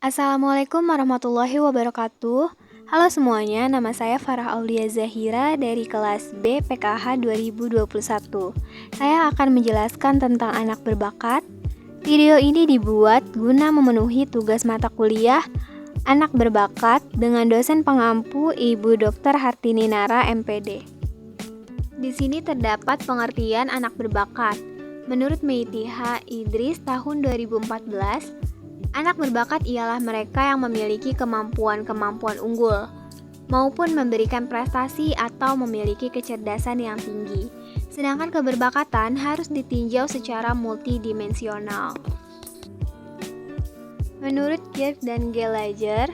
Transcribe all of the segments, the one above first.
Assalamualaikum warahmatullahi wabarakatuh. Halo semuanya, nama saya Farah Aulia Zahira dari kelas B PKH 2021. Saya akan menjelaskan tentang anak berbakat. Video ini dibuat guna memenuhi tugas mata kuliah Anak Berbakat dengan dosen pengampu Ibu Dr. Hartini Nara, MPD. Di sini terdapat pengertian anak berbakat. Menurut Meiti H. Idris tahun 2014, anak berbakat ialah mereka yang memiliki kemampuan-kemampuan unggul, maupun memberikan prestasi atau memiliki kecerdasan yang tinggi. Sedangkan keberbakatan harus ditinjau secara multidimensional. Menurut Kirk dan Gallagher,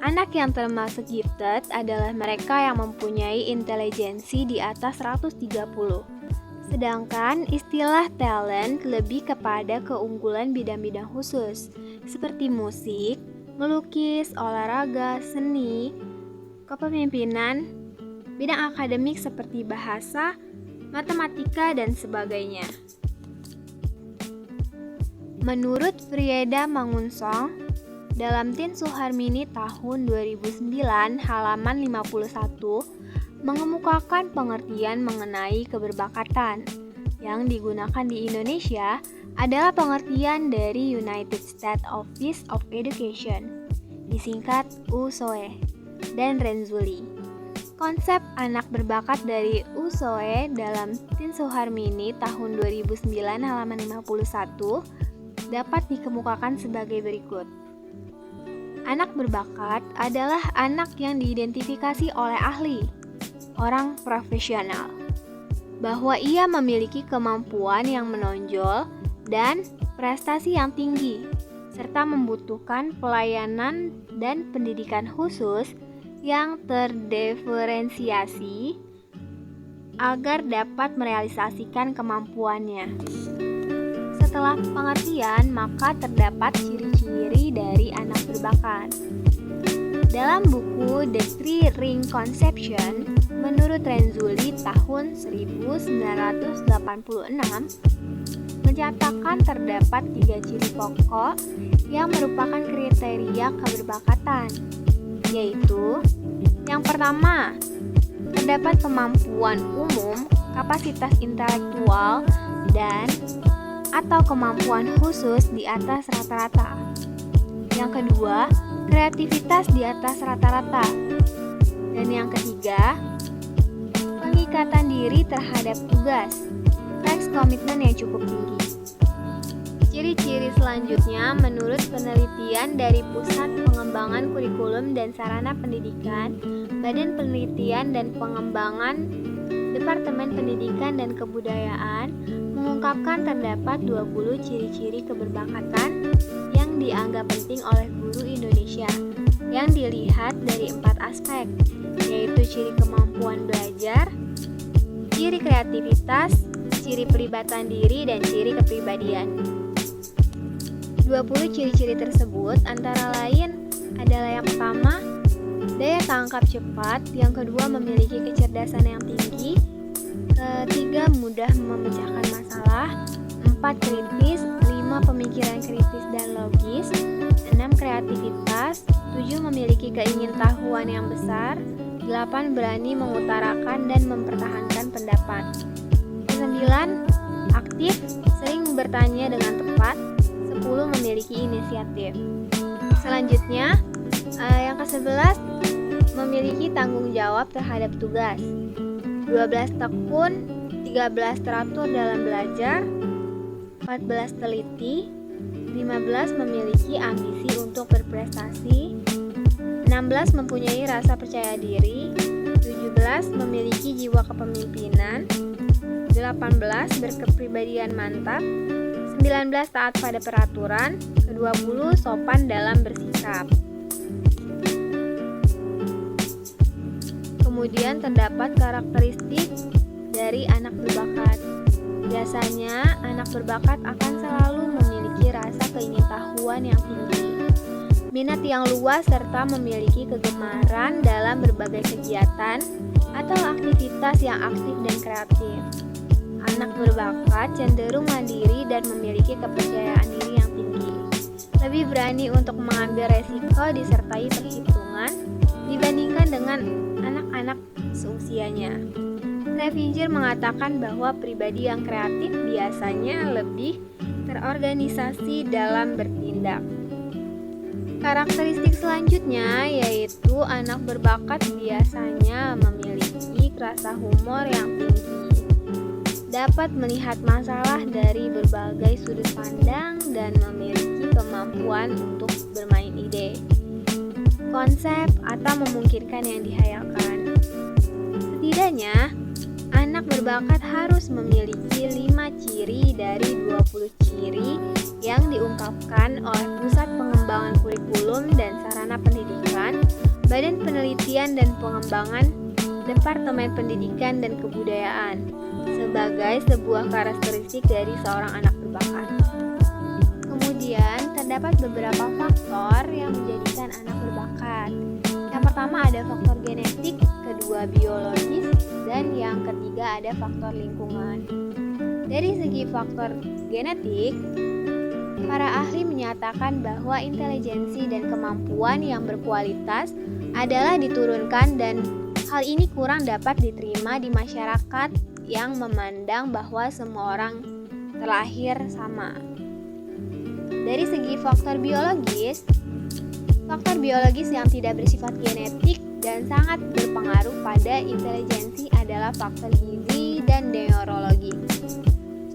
anak yang termasuk gifted adalah mereka yang mempunyai intelijensi di atas 130. Sedangkan istilah talent lebih kepada keunggulan bidang-bidang khusus, seperti musik, melukis, olahraga, seni, kepemimpinan, bidang akademik seperti bahasa, matematika, dan sebagainya. Menurut Frieda Mangunsong, dalam Tin Suharmini tahun 2009 halaman 51, mengemukakan pengertian mengenai keberbakatan. Yang digunakan di Indonesia adalah pengertian dari United States Office of Education, disingkat USOE, dan Renzulli. Konsep anak berbakat dari USOE dalam Tin Suharmini tahun 2009 halaman 51 dapat dikemukakan sebagai berikut. Anak berbakat adalah anak yang diidentifikasi oleh ahli, orang profesional, bahwa ia memiliki kemampuan yang menonjol dan prestasi yang tinggi, serta membutuhkan pelayanan dan pendidikan khusus yang terdiferensiasi agar dapat merealisasikan kemampuannya. Setelah pengertian, maka terdapat ciri-ciri dari anak berbakat. Dalam buku The Three Ring Conception, menurut Renzulli tahun 1986, mencatatkan terdapat 3 ciri pokok yang merupakan kriteria keberbakatan, yaitu yang pertama, terdapat kemampuan umum, kapasitas intelektual, dan atau kemampuan khusus di atas rata-rata. Yang kedua, kreativitas di atas rata-rata. Dan yang ketiga, pengikatan diri terhadap tugas, teks komitmen yang cukup tinggi. Ciri-ciri selanjutnya menurut penelitian dari Pusat Pengembangan Kurikulum dan Sarana Pendidikan, Badan Penelitian dan Pengembangan, Departemen Pendidikan dan Kebudayaan, mengungkapkan terdapat 20 ciri-ciri keberbakatan yang dianggap penting oleh guru Indonesia yang dilihat dari 4 aspek, yaitu ciri kemampuan belajar, ciri kreativitas, ciri pelibatan diri, dan ciri kepribadian. 20 ciri-ciri tersebut antara lain adalah yang pertama, daya tangkap cepat, yang kedua memiliki kecerdasan yang tinggi, ketiga mudah memecahkan masalah, 4 kritis, 5 pemikiran kritis dan logis, 6 kreativitas, 7 memiliki keingintahuan yang besar, 8 berani mengutarakan dan mempertahankan pendapat, 9 aktif, sering bertanya dengan tepat, 10 memiliki inisiatif. Selanjutnya, yang ke-11 memiliki tanggung jawab terhadap tugas, 12 tekun, 13 teratur dalam belajar, 14 teliti, 15 memiliki ambisi untuk berprestasi, 16 mempunyai rasa percaya diri, 17 memiliki jiwa kepemimpinan, 18 berkepribadian mantap, 19 taat pada peraturan, ke-20 sopan dalam bersikap. Kemudian terdapat karakteristik dari anak berbakat. Biasanya, anak berbakat akan selalu memiliki rasa keingintahuan yang tinggi, minat yang luas, serta memiliki kegemaran dalam berbagai kegiatan atau aktivitas yang aktif dan kreatif. Anak berbakat cenderung mandiri dan memiliki kepercayaan diri yang tinggi. lebih berani untuk mengambil resiko disertai perhitungan dibandingkan dengan anak-anak seusianya. Clevenger mengatakan bahwa pribadi yang kreatif biasanya lebih terorganisasi dalam bertindak. Karakteristik selanjutnya yaitu anak berbakat biasanya memiliki rasa humor yang tinggi, dapat melihat masalah dari berbagai sudut pandang dan memiliki kemampuan untuk bermain ide, konsep, atau memungkinkan yang dihayalkan. Setidaknya, anak berbakat harus memiliki 5 ciri dari 20 ciri yang diungkapkan oleh Pusat Pengembangan Kurikulum dan Sarana Pendidikan, Badan Penelitian dan Pengembangan, Departemen Pendidikan dan Kebudayaan, sebagai sebuah karakteristik dari seorang anak berbakat. Kemudian, terdapat beberapa faktor yang menjadikan anak berbakat. Yang pertama ada faktor genetik, kedua biologis, dan yang ketiga ada faktor lingkungan. Dari segi faktor genetik, para ahli menyatakan bahwa intelijensi dan kemampuan yang berkualitas adalah diturunkan dan hal ini kurang dapat diterima di masyarakat yang memandang bahwa semua orang terlahir sama. Dari segi faktor biologis yang tidak bersifat genetik dan sangat berpengaruh pada intelijensi adalah faktor gizi dan neurologi.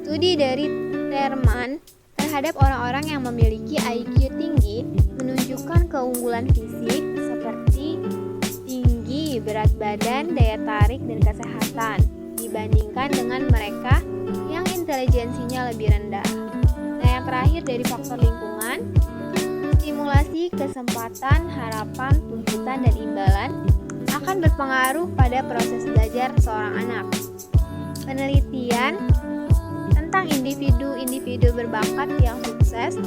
Studi dari Terman terhadap orang-orang yang memiliki IQ tinggi menunjukkan keunggulan fisik seperti tinggi, berat badan, daya tarik, dan kesehatan dibandingkan dengan mereka yang intelijensinya lebih rendah. Nah, yang terakhir dari faktor lingkungan, stimulasi, kesempatan, harapan, tuntutan, dan imbalan akan berpengaruh pada proses belajar seorang anak. Penelitian tentang individu-individu berbakat yang sukses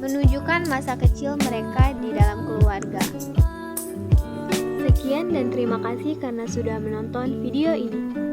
menunjukkan masa kecil mereka di dalam keluarga. Sekian dan terima kasih karena sudah menonton video ini.